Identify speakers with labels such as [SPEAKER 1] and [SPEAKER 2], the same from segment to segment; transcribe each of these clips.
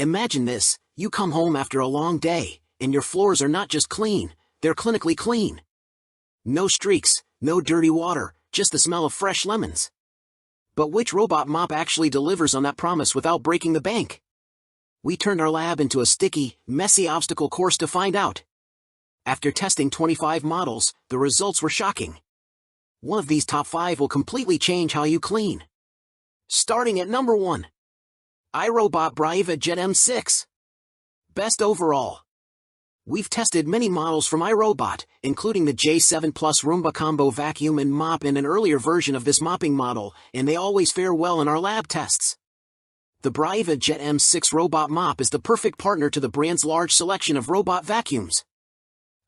[SPEAKER 1] Imagine this, you come home after a long day, and your floors are not just clean, they're clinically clean. No streaks, no dirty water, just the smell of fresh lemons. But which robot mop actually delivers on that promise without breaking the bank? We turned our lab into a sticky, messy obstacle course to find out. After testing 25 models, the results were shocking. One of these top 5 will completely change how you clean. Starting at number 1. iRobot Braava Jet M6. Best overall. We've tested many models from iRobot, including the J7 Plus Roomba Combo Vacuum and Mop and an earlier version of this mopping model, and they always fare well in our lab tests. The Braava Jet M6 robot mop is the perfect partner to the brand's large selection of robot vacuums.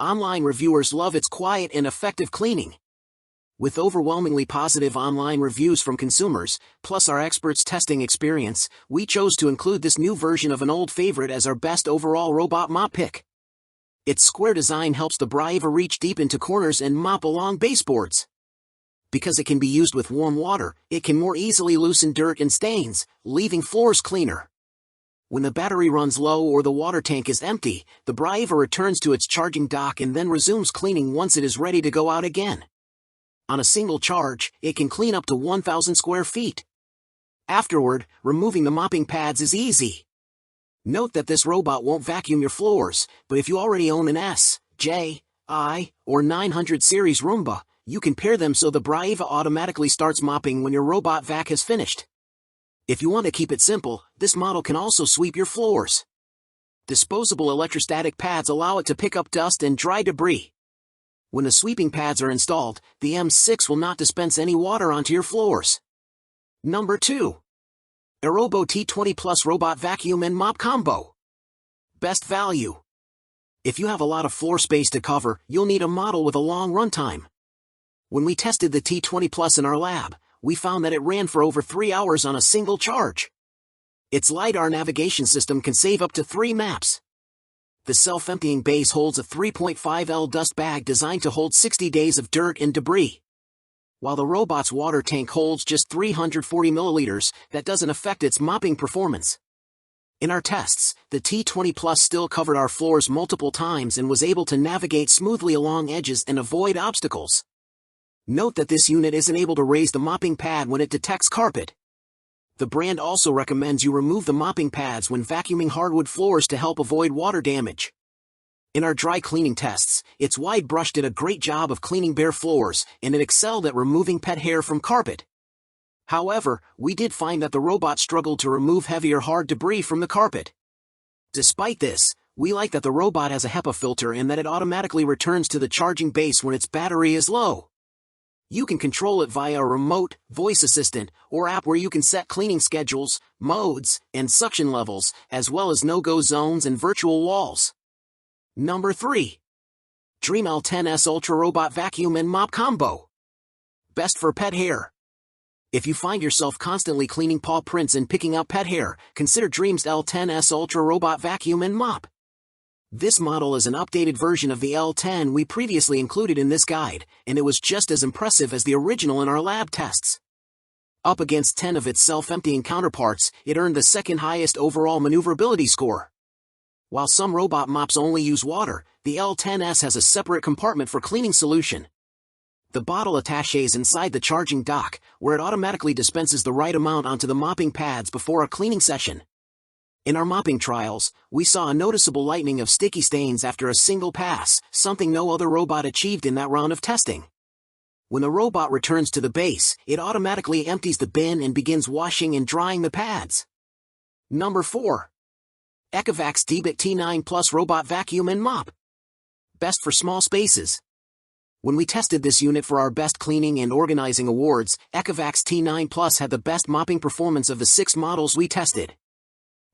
[SPEAKER 1] Online reviewers love its quiet and effective cleaning. With overwhelmingly positive online reviews from consumers, plus our experts' testing experience, we chose to include this new version of an old favorite as our best overall robot mop pick. Its square design helps the Braava reach deep into corners and mop along baseboards. Because it can be used with warm water, it can more easily loosen dirt and stains, leaving floors cleaner. When the battery runs low or the water tank is empty, the Braava returns to its charging dock and then resumes cleaning once it is ready to go out again. On a single charge, it can clean up to 1,000 square feet. Afterward, removing the mopping pads is easy. Note that this robot won't vacuum your floors, but if you already own an S, J, I, or 900 series Roomba, you can pair them so the Braava automatically starts mopping when your robot vac has finished. If you want to keep it simple, this model can also sweep your floors. Disposable electrostatic pads allow it to pick up dust and dry debris. When the sweeping pads are installed, the M6 will not dispense any water onto your floors. Number 2. AIRROBO T20 Plus Robot Vacuum and Mop Combo. Best value. If you have a lot of floor space to cover, you'll need a model with a long runtime. When we tested the T20 Plus in our lab, we found that it ran for over 3 hours on a single charge. Its LiDAR navigation system can save up to 3 maps. The self-emptying base holds a 3.5L dust bag designed to hold 60 days of dirt and debris. While the robot's water tank holds just 340 milliliters, that doesn't affect its mopping performance. In our tests, the T20 Plus still covered our floors multiple times and was able to navigate smoothly along edges and avoid obstacles. Note that this unit isn't able to raise the mopping pad when it detects carpet. The brand also recommends you remove the mopping pads when vacuuming hardwood floors to help avoid water damage. In our dry cleaning tests, its wide brush did a great job of cleaning bare floors, and it excelled at removing pet hair from carpet. However, we did find that the robot struggled to remove heavier hard debris from the carpet. Despite this, we like that the robot has a HEPA filter and that it automatically returns to the charging base when its battery is low. You can control it via a remote, voice assistant, or app where you can set cleaning schedules, modes, and suction levels, as well as no-go zones and virtual walls. Number 3. Dreame L10S Ultra Robot Vacuum and Mop Combo. Best for pet hair. If you find yourself constantly cleaning paw prints and picking out pet hair, consider Dreame's L10S Ultra Robot Vacuum and Mop. This model is an updated version of the L10 we previously included in this guide, and it was just as impressive as the original in our lab tests. Up against 10 of its self-emptying counterparts, it earned the second highest overall maneuverability score. While some robot mops only use water, the L10S has a separate compartment for cleaning solution. The bottle attaches inside the charging dock, where it automatically dispenses the right amount onto the mopping pads before a cleaning session. In our mopping trials, we saw a noticeable lightening of sticky stains after a single pass, something no other robot achieved in that round of testing. When the robot returns to the base, it automatically empties the bin and begins washing and drying the pads. Number 4. Ecovacs Deebot T9 Plus Robot Vacuum and Mop. Best for small spaces. When we tested this unit for our Best Cleaning and Organizing Awards, Ecovacs T9 Plus had the best mopping performance of the 6 models we tested.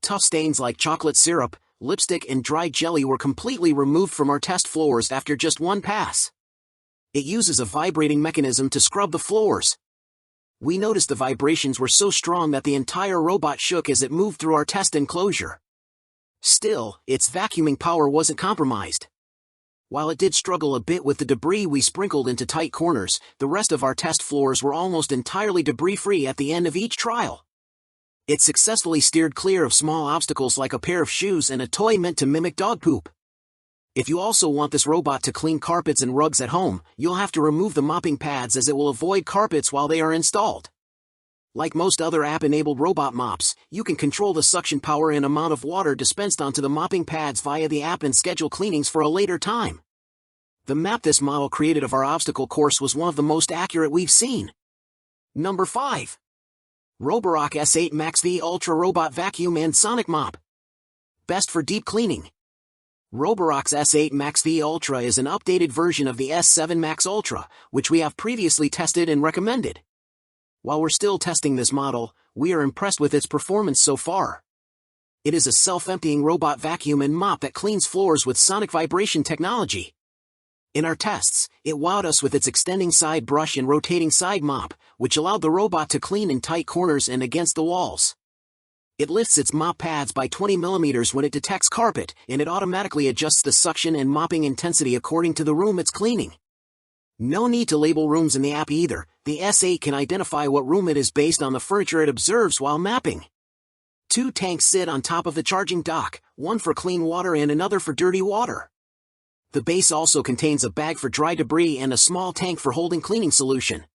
[SPEAKER 1] Tough stains like chocolate syrup, lipstick and dry jelly were completely removed from our test floors after just 1 pass. It uses a vibrating mechanism to scrub the floors. We noticed the vibrations were so strong that the entire robot shook as it moved through our test enclosure. Still, its vacuuming power wasn't compromised. While it did struggle a bit with the debris we sprinkled into tight corners, the rest of our test floors were almost entirely debris-free at the end of each trial. It successfully steered clear of small obstacles like a pair of shoes and a toy meant to mimic dog poop. If you also want this robot to clean carpets and rugs at home, you'll have to remove the mopping pads as it will avoid carpets while they are installed. Like most other app-enabled robot mops, you can control the suction power and amount of water dispensed onto the mopping pads via the app and schedule cleanings for a later time. The map this model created of our obstacle course was one of the most accurate we've seen. Number 5. Roborock S8 MaxV Ultra Robot Vacuum and Sonic Mop. Best for deep cleaning. Roborock's S8 MaxV Ultra is an updated version of the S7 Max Ultra, which we have previously tested and recommended. While we're still testing this model, we are impressed with its performance so far. It is a self-emptying robot vacuum and mop that cleans floors with sonic vibration technology. In our tests, it wowed us with its extending side brush and rotating side mop, which allowed the robot to clean in tight corners and against the walls. It lifts its mop pads by 20 mm when it detects carpet, and it automatically adjusts the suction and mopping intensity according to the room it's cleaning. No need to label rooms in the app either. The S8 can identify what room it is based on the furniture it observes while mapping. 2 tanks sit on top of the charging dock, one for clean water and another for dirty water. The base also contains a bag for dry debris and a small tank for holding cleaning solution.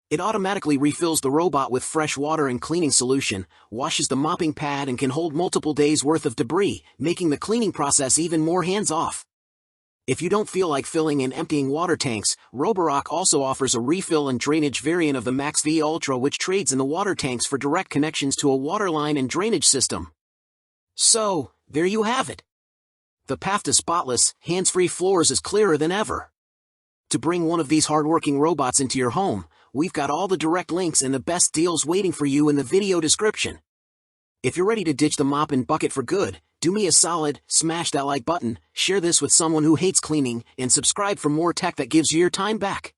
[SPEAKER 1] It automatically refills the robot with fresh water and cleaning solution, washes the mopping pad and can hold multiple days' worth of debris, making the cleaning process even more hands-off. If you don't feel like filling and emptying water tanks, Roborock also offers a refill and drainage variant of the MaxV Ultra which trades in the water tanks for direct connections to a water line and drainage system. So, there you have it. The path to spotless, hands-free floors is clearer than ever. To bring one of these hardworking robots into your home, we've got all the direct links and the best deals waiting for you in the video description. If you're ready to ditch the mop and bucket for good, do me a solid, smash that like button, share this with someone who hates cleaning, and subscribe for more tech that gives you your time back.